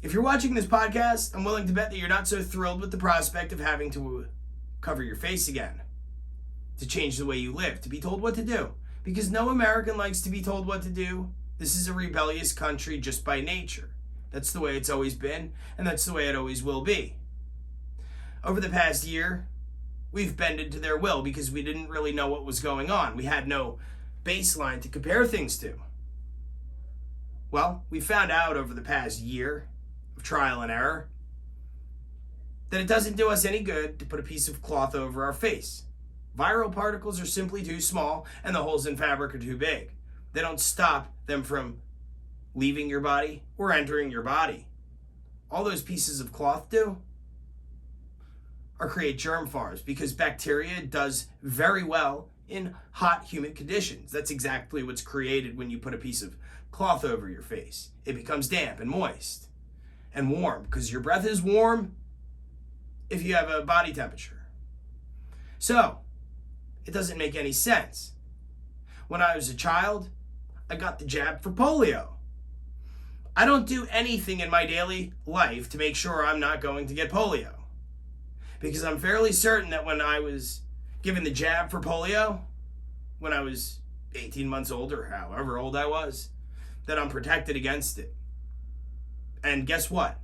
If you're watching this podcast, I'm willing to bet that you're not so thrilled with the prospect of having to cover your face again, to change the way you live, to be told what to do. Because no American likes to be told what to do. This is a rebellious country just by nature. That's the way it's always been, and that's the way it always will be. Over the past year, we've bended to their will because we didn't really know what was going on. We had no baseline to compare things to. Well, we found out over the past year of trial and error that it doesn't do us any good to put a piece of cloth over our face. Viral particles are simply too small and the holes in fabric are too big. They don't stop them from leaving your body or entering your body. All those pieces of cloth do are create germ farms because bacteria does very well in hot, humid conditions. That's exactly what's created when you put a piece of cloth over your face. It becomes damp and moist and warm because your breath is warm if you have a body temperature. So, it doesn't make any sense. When I was a child, I got the jab for polio. I don't do anything in my daily life to make sure I'm not going to get polio. Because I'm fairly certain that when I was given the jab for polio, when I was 18 months old or however old I was, that I'm protected against it. And guess what?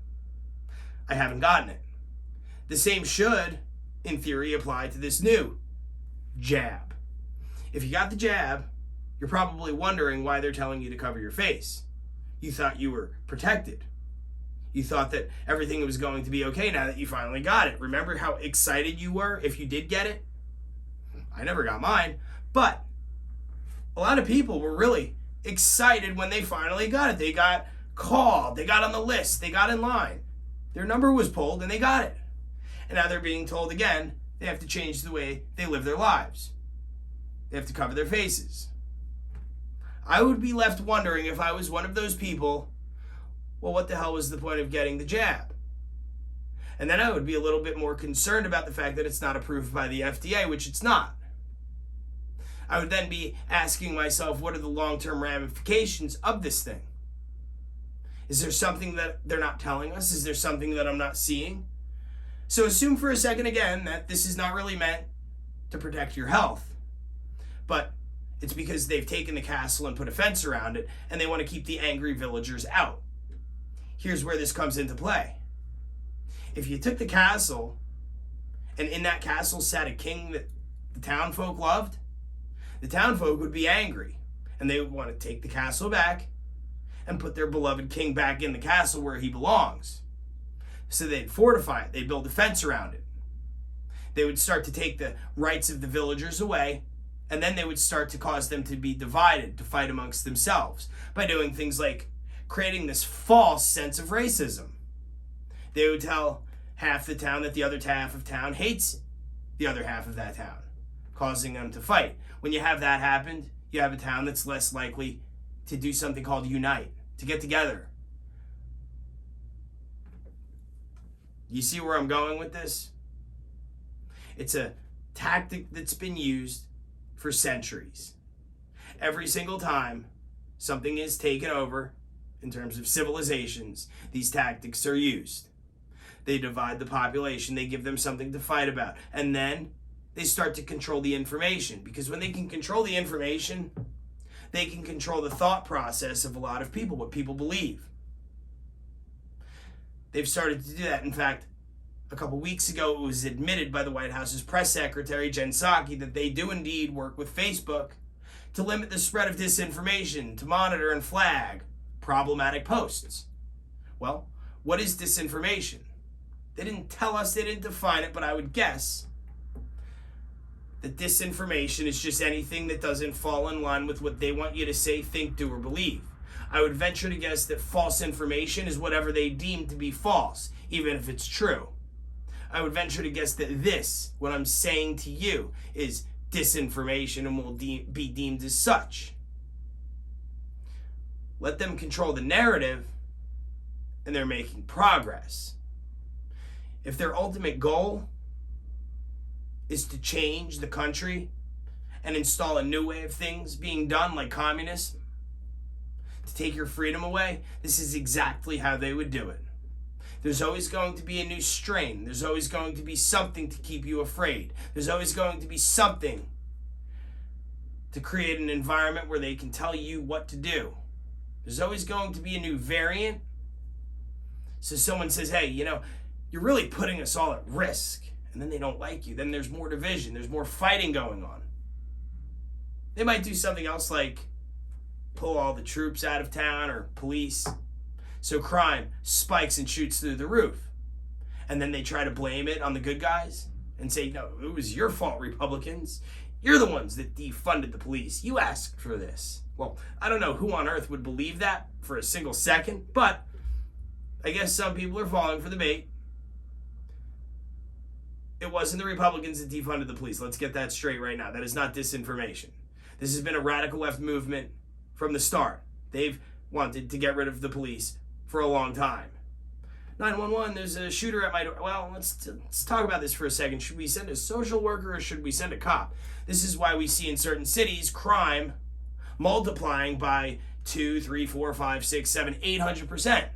I haven't gotten it. The same should, in theory, apply to this new jab. If you got the jab, you're probably wondering why they're telling you to cover your face. You thought you were protected. You thought that everything was going to be okay now that you finally got it. Remember how excited you were if you did get it? I never got mine, but a lot of people were really excited when they finally got it. They got called, they got on the list, they got in line. Their number was pulled and they got it. And now they're being told again, they have to change the way they live their lives. They have to cover their faces. I would be left wondering if I was one of those people, well, what the hell was the point of getting the jab? And then I would be a little bit more concerned about the fact that it's not approved by the FDA, which it's not. I would then be asking myself, what are the long-term ramifications of this thing? Is there something that they're not telling us? Is there something that I'm not seeing? So assume for a second again that this is not really meant to protect your health, but it's because they've taken the castle and put a fence around it and they want to keep the angry villagers out. Here's where this comes into play. If you took the castle and in that castle sat a king that the town folk loved, the town folk would be angry and they would want to take the castle back and put their beloved king back in the castle where he belongs. So they'd fortify it, they'd build a fence around it. They would start to take the rights of the villagers away, and then they would start to cause them to be divided, to fight amongst themselves, by doing things like creating this false sense of racism. They would tell half the town that the other half of town hates the other half of that town, causing them to fight. When you have that happen, you have a town that's less likely to do something called unite, to get together. You see where I'm going with this? It's a tactic that's been used for centuries. Every single time something is taken over, in terms of civilizations, these tactics are used. They divide the population, they give them something to fight about, and then they start to control the information. Because when they can control the information, they can control the thought process of a lot of people, what people believe. They've started to do that. In fact, a couple weeks ago, it was admitted by the White House's press secretary, Jen Psaki, that they do indeed work with Facebook to limit the spread of disinformation, to monitor and flag problematic posts. Well, what is disinformation? They didn't tell us, they didn't define it, but I would guess that disinformation is just anything that doesn't fall in line with what they want you to say, think, do, or believe. I would venture to guess that false information is whatever they deem to be false, even if it's true. I would venture to guess that this, what I'm saying to you, is disinformation and will be deemed as such. Let them control the narrative, and they're making progress. If their ultimate goal is to change the country and install a new way of things being done, like communism, to take your freedom away, this is exactly how they would do it. There's always going to be a new strain. There's always going to be something to keep you afraid. There's always going to be something to create an environment where they can tell you what to do. There's always going to be a new variant. So someone says, hey, you're really putting us all at risk. And then they don't like you. Then there's more division. There's more fighting going on. They might do something else like pull all the troops out of town or police. So crime spikes and shoots through the roof. And then they try to blame it on the good guys and say, no, it was your fault, Republicans. You're the ones that defunded the police. You asked for this. Well, I don't know who on earth would believe that for a single second, but I guess some people are falling for the bait. It wasn't the Republicans that defunded the police. Let's get that straight right now. That is not disinformation. This has been a radical left movement from the start. They've wanted to get rid of the police for a long time. 911, there's a shooter at my door. Well, let's talk about this for a second. Should we send a social worker or should we send a cop? This is why we see in certain cities crime multiplying by 2, 3, 4, 5, 6, 7, 800%.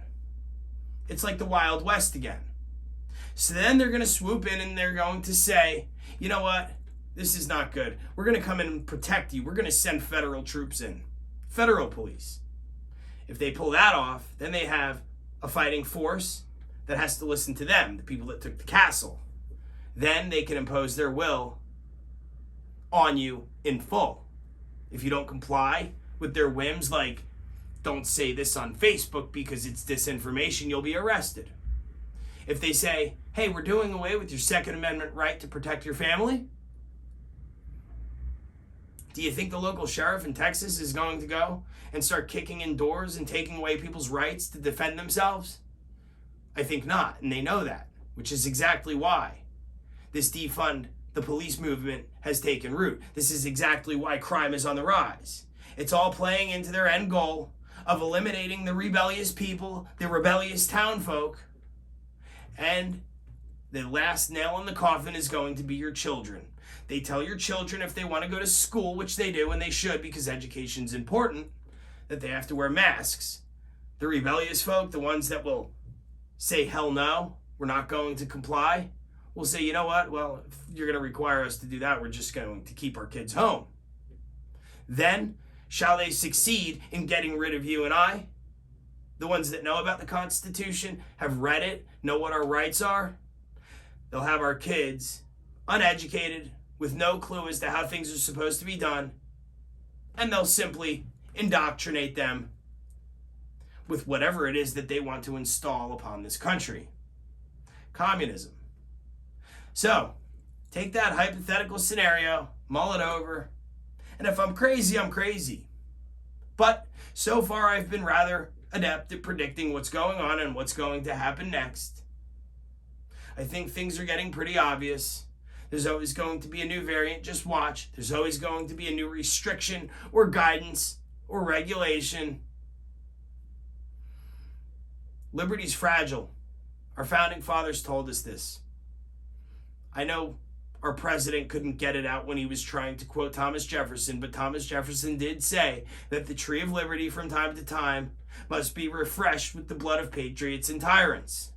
It's like the Wild West again. So then they're going to swoop in and they're going to say, you know what? This is not good. We're going to come in and protect you. We're going to send federal troops in. Federal police. If they pull that off, then they have a fighting force that has to listen to them, the people that took the castle. Then they can impose their will on you in full. If you don't comply with their whims, like don't say this on Facebook because it's disinformation, you'll be arrested. If they say, hey, we're doing away with your Second Amendment right to protect your family, do you think the local sheriff in Texas is going to go and start kicking in doors and taking away people's rights to defend themselves? I think not, and they know that, which is exactly why this defund the police movement has taken root. This is exactly why crime is on the rise. It's all playing into their end goal of eliminating the rebellious people, the rebellious townfolk, and the last nail in the coffin is going to be your children. They tell your children if they want to go to school, which they do and they should because education's important, that they have to wear masks. The rebellious folk, the ones that will say, hell no, we're not going to comply, will say, you know what, well, if you're going to require us to do that, we're just going to keep our kids home. Then, shall they succeed in getting rid of you and I? The ones that know about the Constitution, have read it, know what our rights are? They'll have our kids uneducated, with no clue as to how things are supposed to be done, and they'll simply indoctrinate them with whatever it is that they want to install upon this country. Communism. So, take that hypothetical scenario, mull it over, and if I'm crazy, I'm crazy. But so far I've been rather adept at predicting what's going on and what's going to happen next. I think things are getting pretty obvious. There's always going to be a new variant, just watch. There's always going to be a new restriction or guidance or regulation. Liberty's fragile. Our founding fathers told us this. I know our president couldn't get it out when he was trying to quote Thomas Jefferson, but Thomas Jefferson did say that the tree of liberty from time to time must be refreshed with the blood of patriots and tyrants.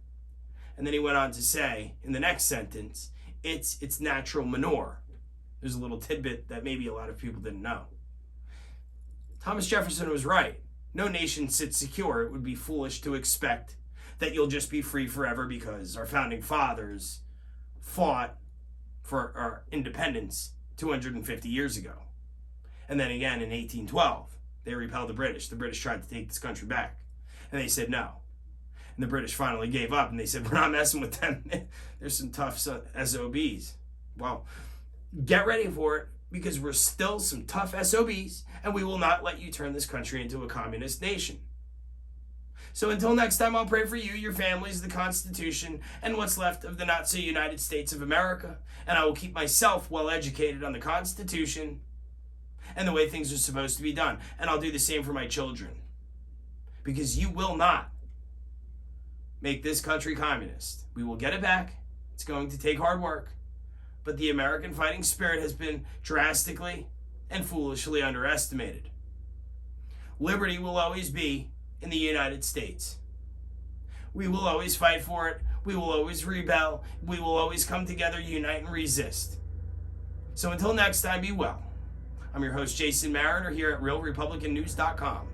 And then he went on to say, in the next sentence, it's natural manure. There's a little tidbit that maybe a lot of people didn't know. Thomas Jefferson was right. No nation sits secure. It would be foolish to expect that you'll just be free forever because our founding fathers fought for our independence 250 years ago. And then again in 1812, they repelled the British. The British tried to take this country back. And they said no. And the British finally gave up and they said, we're not messing with them. There's some tough SOBs. Well, get ready for it because we're still some tough SOBs and we will not let you turn this country into a communist nation. So until next time, I'll pray for you, your families, the Constitution, and what's left of the not-so-United States of America. And I will keep myself well educated on the Constitution and the way things are supposed to be done. And I'll do the same for my children. Because you will not make this country communist. We will get it back. It's going to take hard work. But the American fighting spirit has been drastically and foolishly underestimated. Liberty will always be in the United States. We will always fight for it. We will always rebel. We will always come together, unite, and resist. So until next time, be well. I'm your host, Jason Mariner, here at RealRepublicanNews.com.